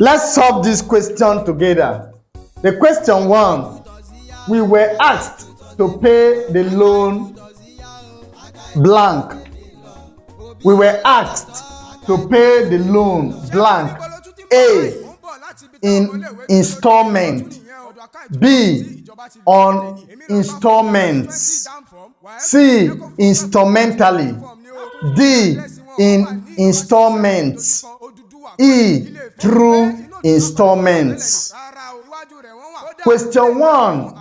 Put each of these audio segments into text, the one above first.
Let's solve this question together. The question 1, we were asked to pay the loan blank. We were asked to pay the loan blank. A, in installment. B, on installments. C, instrumentally. D, in installments. E, through installments. Question 1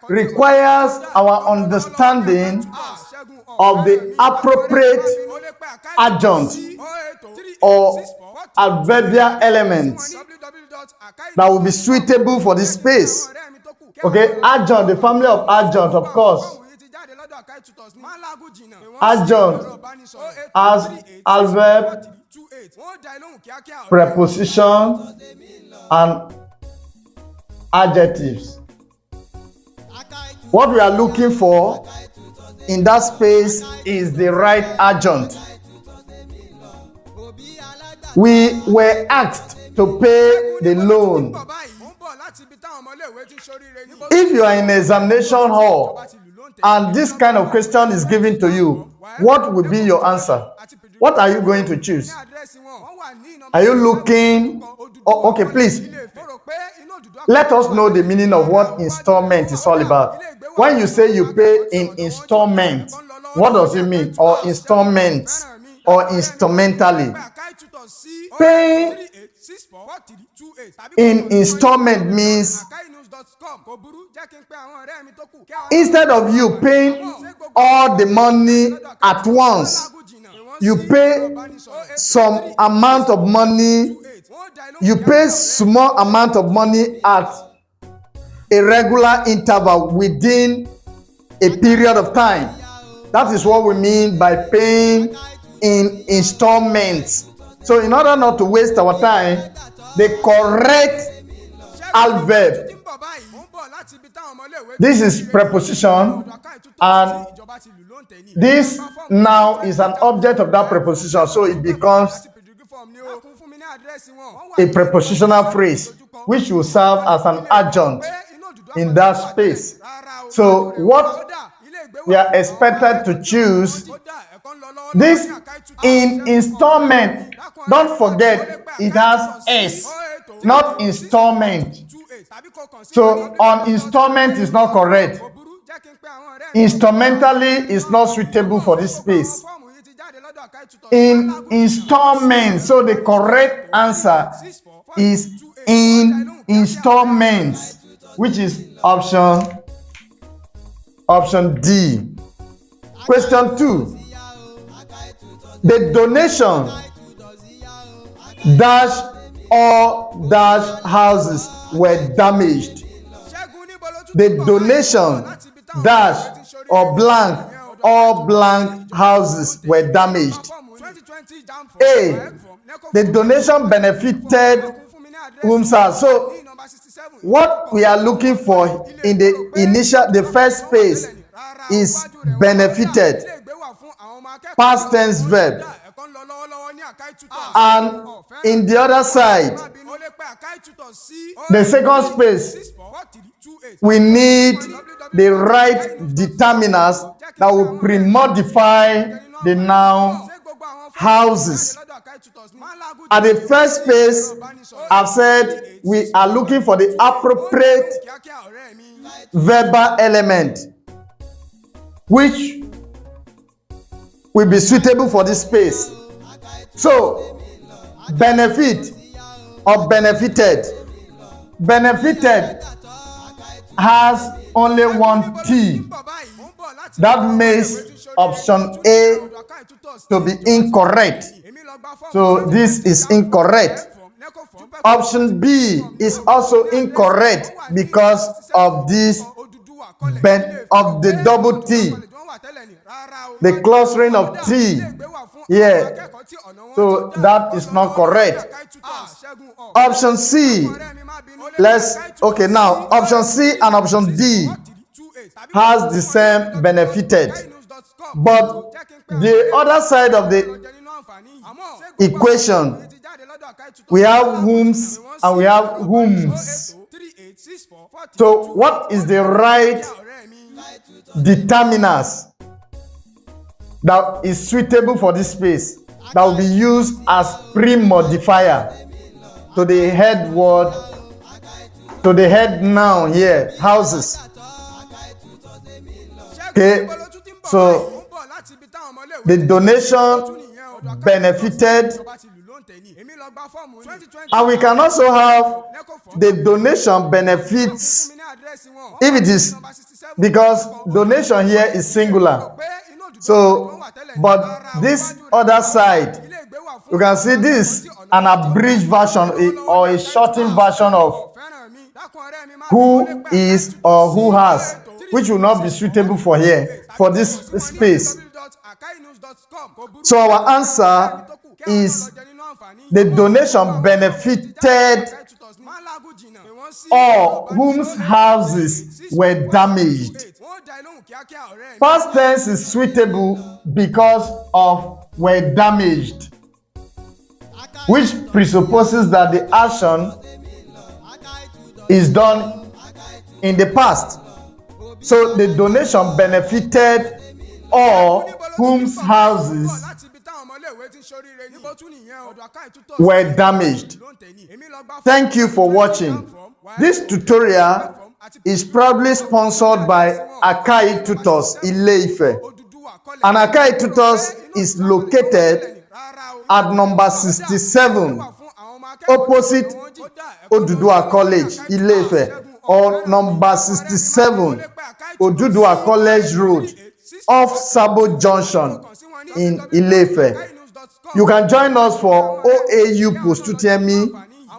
requires our understanding of the appropriate adjunct or adverbial elements that will be suitable for this space. Okay, adjunct, the family of adjunct, of course. Adjunct as adverb, preposition, and adjectives. What we are looking for in that space is the right adjunct. We were asked to pay the loan. If you are in an examination hall and this kind of question is given to you, what will be your answer? What are you going to choose? Are you looking? Oh, okay, please. Let us know the meaning of what installment is all about. When you say you pay in installment, what does it mean? Or installments, or instrumentally? Paying in installment means instead of you paying all the money at once, you pay some amount of money, you pay small amount of money at a regular interval within a period of time. That is what we mean by paying in installments. So in order not to waste our time, the correct adverb, this is preposition, and this now is an object of that preposition, so it becomes a prepositional phrase which will serve as an adjunct in that space. So what we are expected to choose, this in installment, don't forget it has S, not installment. So on installment is not correct. Instrumentally is not suitable for this space. In installment, so the correct answer is in installments, which is option D. Question 2. The donation dash or dash houses were damaged. The donation dash or blank houses were damaged. A, the donation benefited whomsoever. So what we are looking for in the first space is benefited, past tense verb. And in the other side, the second space, we need the right determiners that will pre-modify the noun houses. At the first space, I've said we are looking for the appropriate verbal element which will be suitable for this space. So, benefit or benefited. Benefited has only one T. That makes option A to be incorrect. So this is incorrect. Option B is also incorrect because of this of the double T, the clustering of T. Yeah. So that is not correct. Option C. Now option C and option D has the same benefited, but the other side of the equation we have whom's, and we have whom's. So what is the right determiners that is suitable for this space that will be used as pre-modifier to the head word, to the head noun here, houses? Okay, so the donation benefited, and we can also have the donation benefits if it is, because donation here is singular. So, but this other side, you can see this an abridged version or a shortened version of who is or who has, which will not be suitable for here, for this space. So our answer is the donation benefited or whose houses were damaged. Past tense is suitable because of were damaged, which presupposes that the action is done in the past. So the donation benefited or whose houses were damaged. Thank you for watching. This tutorial is probably sponsored by Akai Tutors Ile-Ife. And Akai Tutors is located at number 67, opposite Oduduwa College, Ile-Ife, or number 67, Oduduwa College Road, off Sabo Junction in Ile-Ife. You can join us for OAU Post-UTME,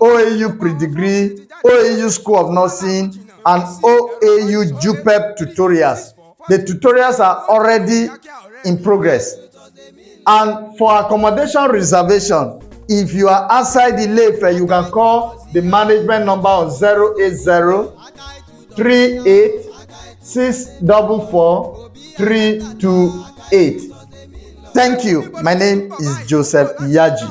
OAU Pre-Degree, OAU School of Nursing, and OAU JUPEP tutorials. The tutorials are already in progress. And for accommodation reservation, if you are outside Ile-Ife, you can call the management number on 080-38-644-328. Thank you. My name is Joseph Iyaji.